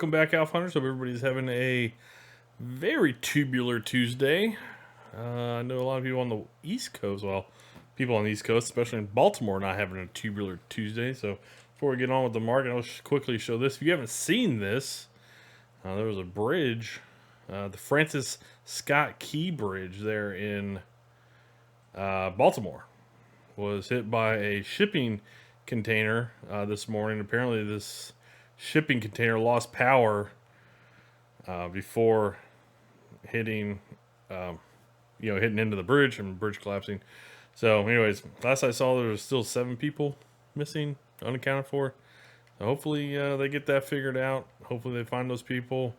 welcome back, Alpha Hunters. Hope everybody's having a very tubular Tuesday. I know a lot of people on the East Coast, well, people on the East Coast, especially in Baltimore, not having a tubular Tuesday. So before we get on with the market, I'll just quickly show this. If you haven't seen this, there was a bridge, the Francis Scott Key Bridge there in Baltimore, was hit by a shipping container this morning. Apparently, this shipping container lost power before hitting, hitting into the bridge and the bridge collapsing. So, anyways, last I saw, there was still 7 people missing, unaccounted for. So hopefully, they get that figured out. Hopefully, they find those people.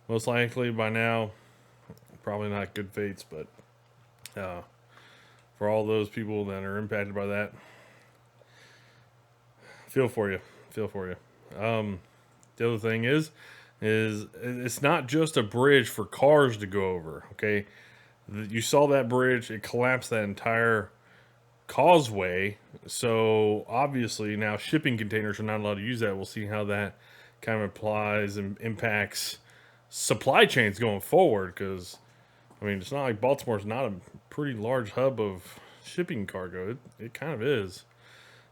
Most likely by now, probably not good fates, but for all those people that are impacted by that, feel for you. Feel for you. The other thing is it's not just a bridge for cars to go over. Okay, you saw that bridge; it collapsed that entire causeway. So obviously now shipping containers are not allowed to use that. We'll see how that kind of applies and impacts supply chains going forward. Because I mean, it's not like Baltimore's not a pretty large hub of shipping cargo. It kind of is.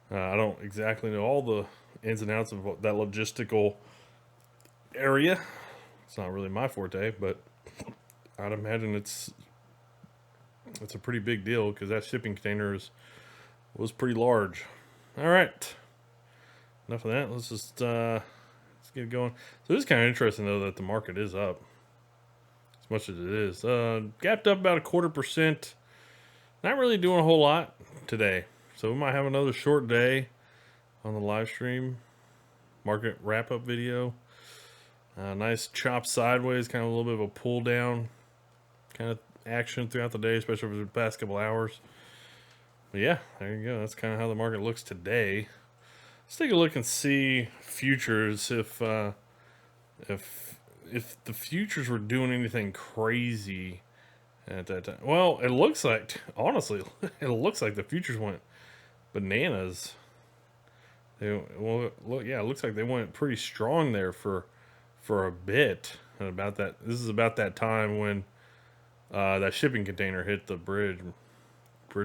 I don't exactly know all the ins and outs of that logistical area. It's not really my forte, but I'd imagine it's a pretty big deal because that shipping container was pretty large. All right, enough of that. Let's get going. So this is kind of interesting though that the market is up as much as it is. Gapped up about 1/4%. Not really doing a whole lot today. So we might have another short day on the live stream market wrap up video. Nice chop sideways, kind of a little bit of a pull down kind of action throughout the day, especially over the past couple hours. But yeah, there you go. That's kind of how the market looks today. Let's take a look and see futures if the futures were doing anything crazy at that time. Well, it looks like, honestly, it looks like the futures went bananas. It looks like they went pretty strong there for a bit. And about that, this is about that time when that shipping container hit the bridge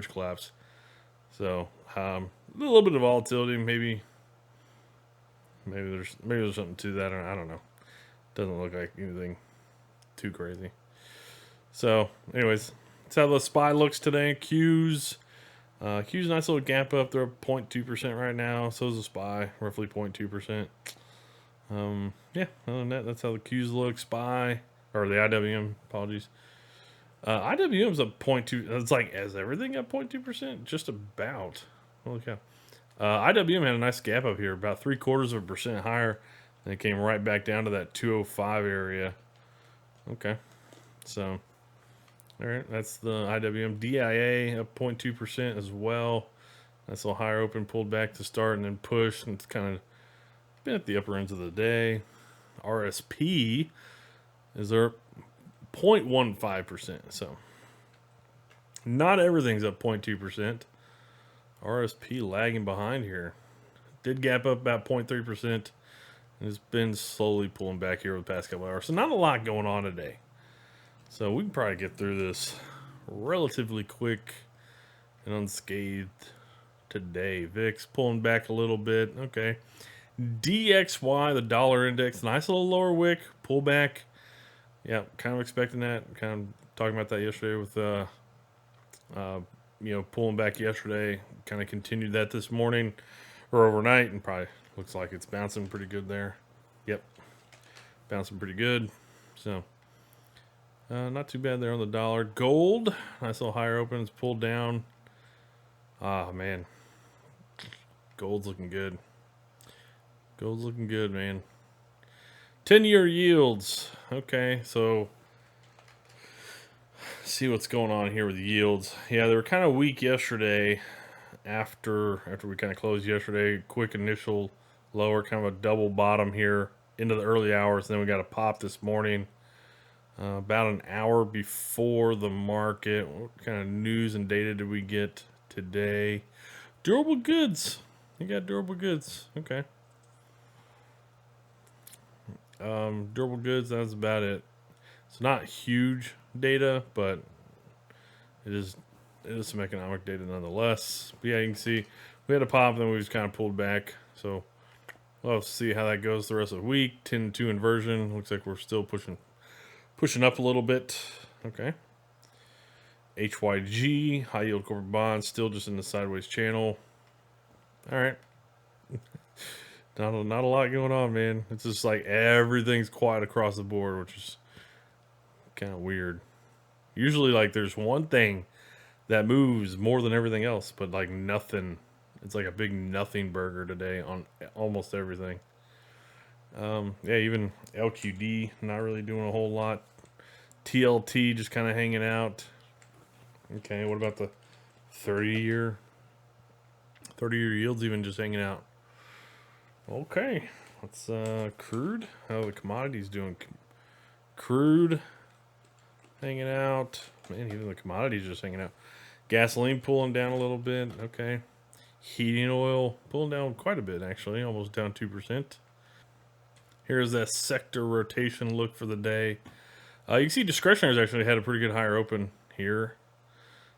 collapse. So a little bit of volatility, maybe there's something to that. I don't know. Doesn't look like anything too crazy. So, anyways, that's how the SPY looks today. Q's nice little gap up. They're up 0.2% right now. So is the SPY, roughly 0.2%. Yeah, other than that, that's how the Q's look. SPY, or the IWM, apologies. IWM's up 0.2. It's like, is everything up 0.2%? Just about. Holy cow. IWM had a nice gap up here, about 0.75% higher. And it came right back down to that 205 area. Okay. So, all right, that's the IWM. DIA up 0.2% as well. That's a little higher open, pulled back to start and then pushed. And it's kind of been at the upper ends of the day. RSP is up 0.15%. So not everything's up 0.2%. RSP lagging behind here. Did gap up about 0.3%. And it's been slowly pulling back here over the past couple hours. So not a lot going on today. So we can probably get through this relatively quick and unscathed today. VIX pulling back a little bit. Okay. DXY, the dollar index, nice little lower wick, pull back. Yeah, kind of expecting that. Kind of talking about that yesterday with, pulling back yesterday. Kind of continued that this morning or overnight, and probably looks like it's bouncing pretty good there. Yep, bouncing pretty good. So, not too bad there on the dollar. Gold, nice little higher open. It's pulled down. Ah, man. Gold's looking good. Gold's looking good, man. 10-year yields. Okay, so see what's going on here with the yields. Yeah, they were kind of weak yesterday after we kind of closed yesterday. Quick initial lower, kind of a double bottom here into the early hours. And then we got a pop this morning. About an hour before the market. What kind of news and data did we get today? Durable goods. You got durable goods. Okay. Durable goods, that's about it. It's not huge data, but it is some economic data nonetheless. But yeah, you can see we had a pop, then we just kind of pulled back. So we'll see how that goes the rest of the week. 10-2 inversion. Looks like we're still pushing up a little bit. Okay. HYG, high yield corporate bonds, still just in the sideways channel. All right. Not a lot going on, man. It's just like everything's quiet across the board, which is kind of weird. Usually, like, there's one thing that moves more than everything else, but like nothing. It's like a big nothing burger today on almost everything. Yeah, even LQD not really doing a whole lot. TLT just kind of hanging out. Okay, what about the 30-year? 30-year yields even just hanging out. Okay, let's crude. How are the commodities doing? Crude hanging out. Man, even the commodities just hanging out. Gasoline pulling down a little bit. Okay. Heating oil pulling down quite a bit, actually, almost down 2%. Here's that sector rotation look for the day. You can see discretionaries actually had a pretty good higher open here.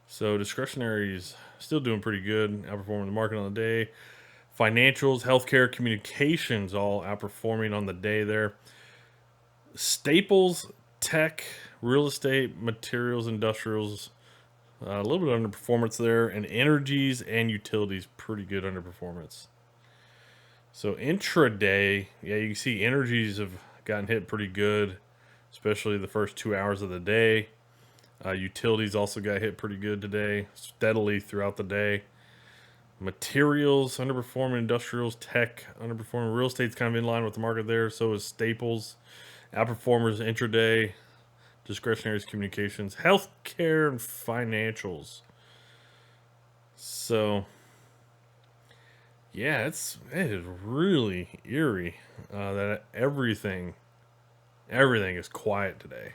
So discretionaries still doing pretty good, outperforming the market on the day. Financials, healthcare, communications all outperforming on the day there. Staples, tech, real estate, materials, industrials, a little bit underperformance there, and energies and utilities, pretty good underperformance. So intraday, yeah, you can see energies have gotten hit pretty good, especially the first 2 hours of the day. Utilities also got hit pretty good today, steadily throughout the day. Materials underperforming, industrials, tech underperforming, real estate's kind of in line with the market there. So is staples, outperformers intraday, discretionaries, communications, healthcare, and financials. So yeah, it is really eerie that everything is quiet today.